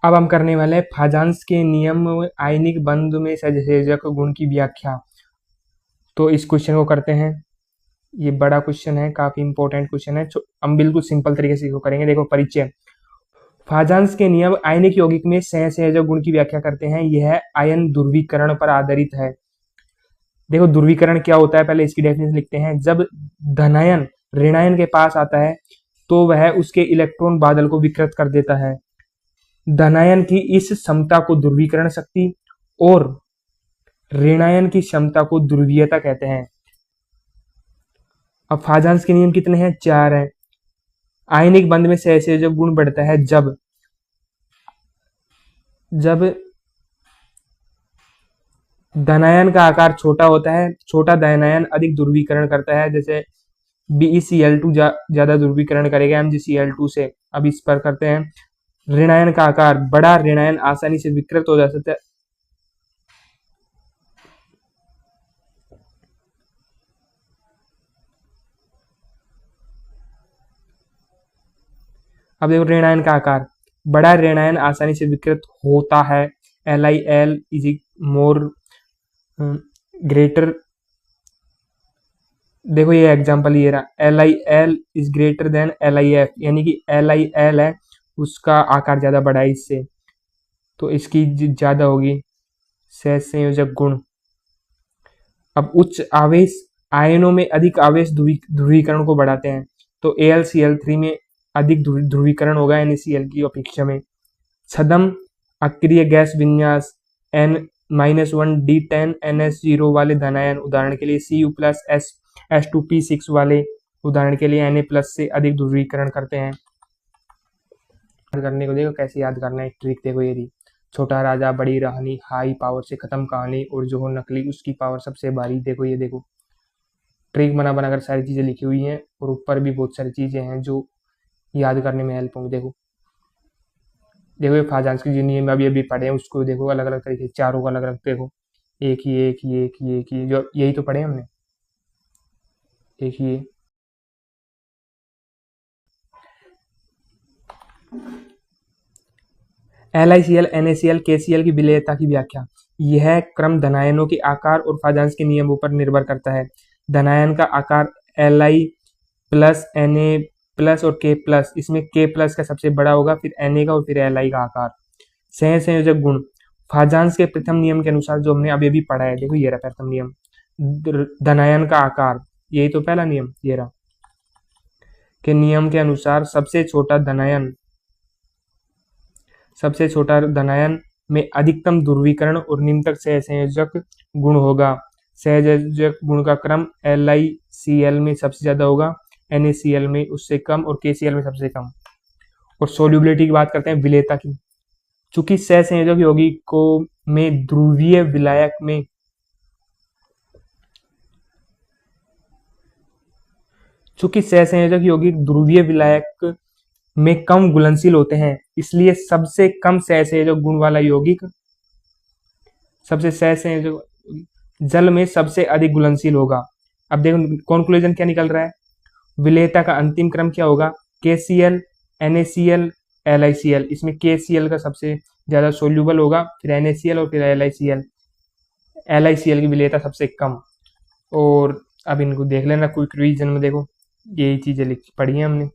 अब हम करने वाले हैं फाजांस के नियम आयनिक बंध में सहसंयोजक गुण की व्याख्या। तो इस क्वेश्चन को करते हैं। ये बड़ा क्वेश्चन है, काफी इंपॉर्टेंट क्वेश्चन है। हम बिल्कुल सिंपल तरीके से इसको करेंगे। देखो, परिचय। फाजांस के नियम आयनिक यौगिक में सहसंयोजक गुण की व्याख्या करते हैं। यह आयन ध्रुवीकरण पर आधारित है। देखो, ध्रुवीकरण क्या होता है, पहले इसकी डेफिनेशन लिखते हैं। जब धनायन ऋणायन के पास आता है तो वह उसके इलेक्ट्रॉन बादल को विकृत कर देता है। धनायन की इस क्षमता को ध्रुवीकरण शक्ति और ऋणायन की क्षमता को ध्रुवीयता कहते हैं। अब फाजांस के नियम कितने हैं? 4 हैं। आयनिक बंध में सहसंयोजक गुण बढ़ता है जब धनायन का आकार छोटा होता है। छोटा धनायन अधिक ध्रुवीकरण करता है, जैसे BeCl2 ज्यादा ध्रुवीकरण करेगा MgCl2 से। अब इस पर करते हैं। ऋणायन का आकार बड़ा, ऋणायन आसानी से विकृत हो जा सकता है। अब देखो, ऋणायन का आकार बड़ा, ऋणायन आसानी से विकृत होता है। LiL is more greater. देखो, ये एग्जांपल ये रहा, LiL is greater than LiF, यानी कि LiL है उसका आकार ज्यादा बड़ा है इससे, तो इसकी ज्यादा होगी सहसंयोजक गुण। अब उच्च आवेश आयनों में अधिक आवेश ध्रुवीकरण को बढ़ाते हैं। तो AlCl3 में अधिक ध्रुवीकरण होगा NaCl की अपेक्षा में। छद्म अक्रिय गैस विन्यास N-1 D10 NH0 वाले धनायन, उदाहरण के लिए Cu+ H2P6 वाले, उदाहरण के लिए Na+ से अधिक ध्रुवीकरण करते हैं। करने को देखो कैसे याद करना है। ट्रिक देखो, ये रही। छोटा राजा बड़ी रानी, हाई पावर से खत्म कहानी, और जो हो नकली उसकी पावर सबसे भारी। देखो, ये देखो, ट्रिक बना बनाकर सारी चीजें लिखी हुई हैं, और ऊपर भी बहुत सारी चीजें हैं जो याद करने में हेल्प होंगी। देखो देखो, ये फाजांस के जो नियम अभी अभी पढ़े हैं उसको देखो, अलग अलग तरीके, चारों को अलग अलग देखो। एक ही जो यही तो पढ़े हमने। एक ही LiCl NaCl KCl की विलेयता की व्याख्या। यह क्रम धनायनों के आकार और फाजांस के नियमों पर निर्भर करता है। धनायन का आकार Li+, Na+ और K+, इसमें K+ का सबसे बड़ा होगा, फिर Na का और फिर Li का आकार। सहसंयोजक गुण। फाजांस के प्रथम नियम के अनुसार, जो हमने अभी अभी पढ़ा है, देखो ये रहा प्रथम नियम, धनायन का आकार, यही तो पहला नियम ये रहा, के नियम के अनुसार सबसे छोटा धनायन में अधिकतम ध्रुवीकरण और निम्नतक सहसंयोजक गुण होगा। सहसंयोजक गुण का क्रम LiCl में सबसे ज्यादा होगा, NaCl में उससे कम और KCl में सबसे कम। और सोल्यूबिलिटी की बात करते हैं, विलेयता की। चूंकि सहसंयोजक यौगिकों में ध्रुवीय विलायक में कम घुलनशील होते हैं, इसलिए सबसे कम सहसंयोजक गुण वाला यौगिक जल में सबसे अधिक घुलनशील होगा। अब देखो, कंक्लूजन क्या निकल रहा है? विलेयता का अंतिम क्रम क्या होगा? KCl NaCl LiCl। इसमें KCl का सबसे ज्यादा सोल्यूबल होगा, फिर NaCl और फिर LiCl। LiCl की विलेयता सबसे कम। और अब इनको देख लेना, क्विक रिवीजन में देखो, यही चीजें पढ़ी है हमने।